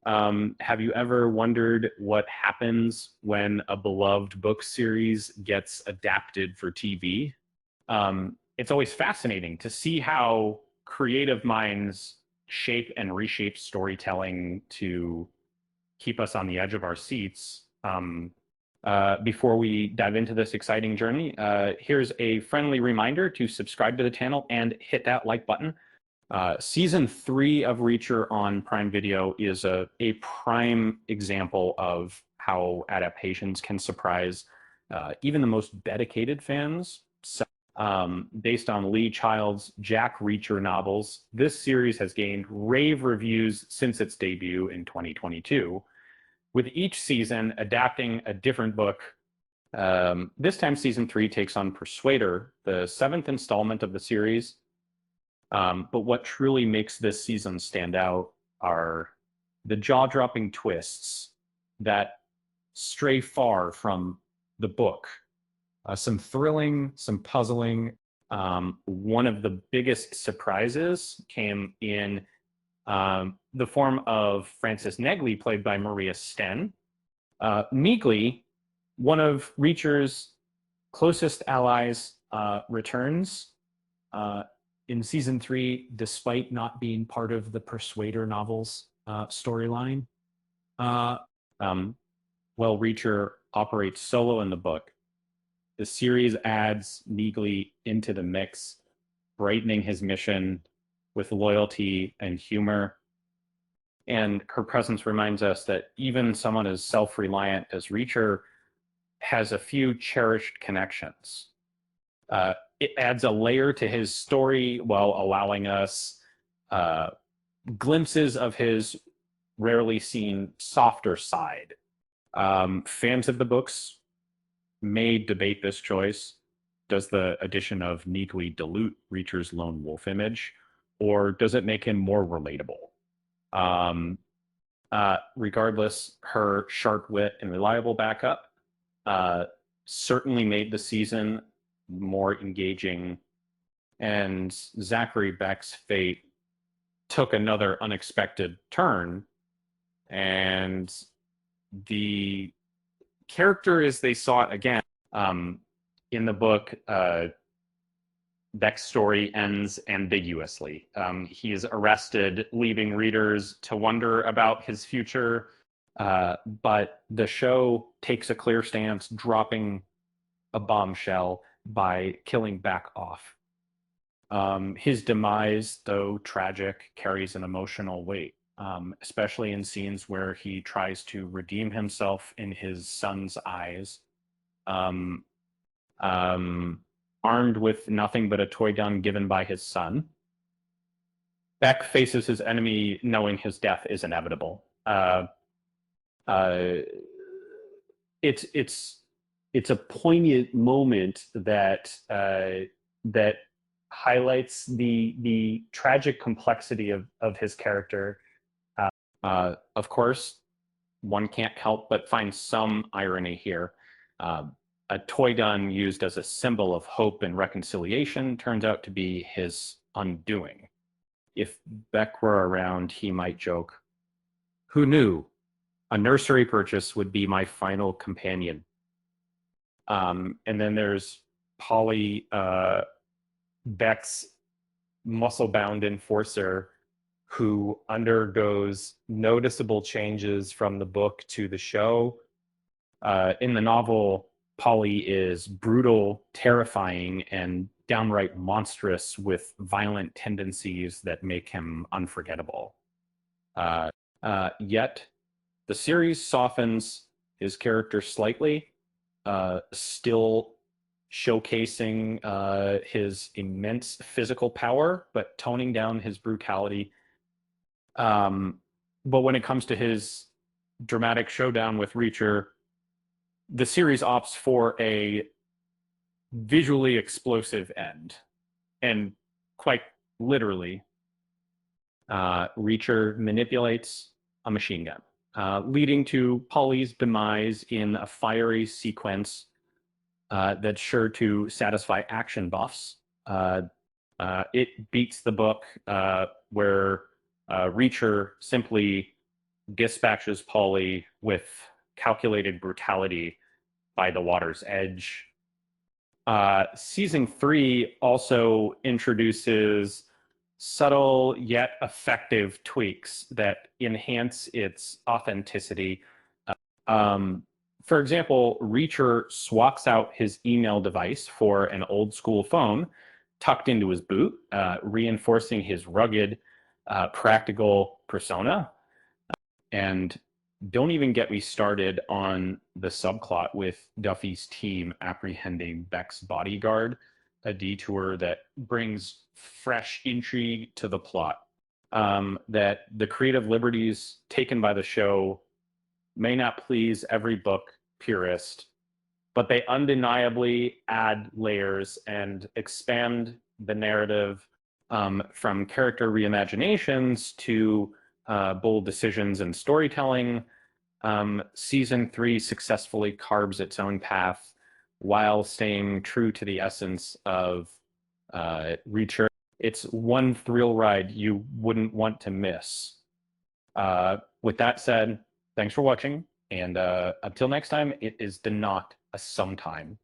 Have you ever wondered what happens when a beloved book series gets adapted for TV? It's always fascinating to see how creative minds shape and reshape storytelling to keep us on the edge of our seats. Before we dive into this exciting journey, here's a friendly reminder to subscribe to the channel and hit that like button. Season 3 of Reacher on Prime Video is a prime example of how adaptations can surprise even the most dedicated fans. So, based on Lee Child's Jack Reacher novels, this series has gained rave reviews since its debut in 2022, with each season adapting a different book. This time, season 3 takes on Persuader, the seventh installment of the series. But what truly makes this season stand out are the jaw-dropping twists that stray far from the book. Some thrilling, some puzzling. One of the biggest surprises came in the form of Frances Negley, played by Maria Sten. Meekly, one of Reacher's closest allies, returns in season 3, despite not being part of the Persuader novels storyline. While Reacher operates solo in the book, the series adds Negley into the mix, brightening his mission with loyalty and humor. And her presence reminds us that even someone as self-reliant as Reacher has a few cherished connections. It adds a layer to his story while allowing us glimpses of his rarely seen softer side. Fans of the books may debate this choice. Does the addition of Negley dilute Reacher's lone wolf image, or does it make him more relatable? Regardless, her sharp wit and reliable backup certainly made the season more engaging, and Zachary Beck's fate took another unexpected turn, and the character as they saw it again. In the book, Beck's story ends ambiguously. He is arrested, leaving readers to wonder about his future, but the show takes a clear stance, dropping a bombshell by killing Beck off. His demise, though tragic, carries an emotional weight, especially in scenes where he tries to redeem himself in his son's eyes. Armed with nothing but a toy gun given by his son, Beck faces his enemy knowing his death is inevitable. It's a poignant moment that that highlights the tragic complexity of his character. Of course, one can't help but find some irony here. A toy gun used as a symbol of hope and reconciliation turns out to be his undoing. If Beck were around, he might joke, "Who knew? A nursery purchase would be my final companion." And then there's Polly, Beck's muscle-bound enforcer, who undergoes noticeable changes from the book to the show. In the novel, Polly is brutal, terrifying, and downright monstrous, with violent tendencies that make him unforgettable. Yet, the series softens his character slightly, still showcasing his immense physical power, but toning down his brutality. But when it comes to his dramatic showdown with Reacher, the series opts for a visually explosive end. And quite literally, Reacher manipulates a machine gun, leading to Polly's demise in a fiery sequence that's sure to satisfy action buffs. It beats the book, where Reacher simply dispatches Polly with calculated brutality by the water's edge. Season 3 also introduces subtle yet effective tweaks that enhance its authenticity. Um, for example, Reacher swaps out his email device for an old school phone tucked into his boot, reinforcing his rugged, practical persona. And don't even get me started on the subplot with Duffy's team apprehending Beck's bodyguard, a detour that brings fresh intrigue to the plot. That the creative liberties taken by the show may not please every book purist, but they undeniably add layers and expand the narrative, from character reimaginations to bold decisions and storytelling. Season 3 successfully carves its own path while staying true to the essence of Reacher. It's one thrill ride you wouldn't want to miss. With that said, thanks for watching, and until next time, it is the not a sometime.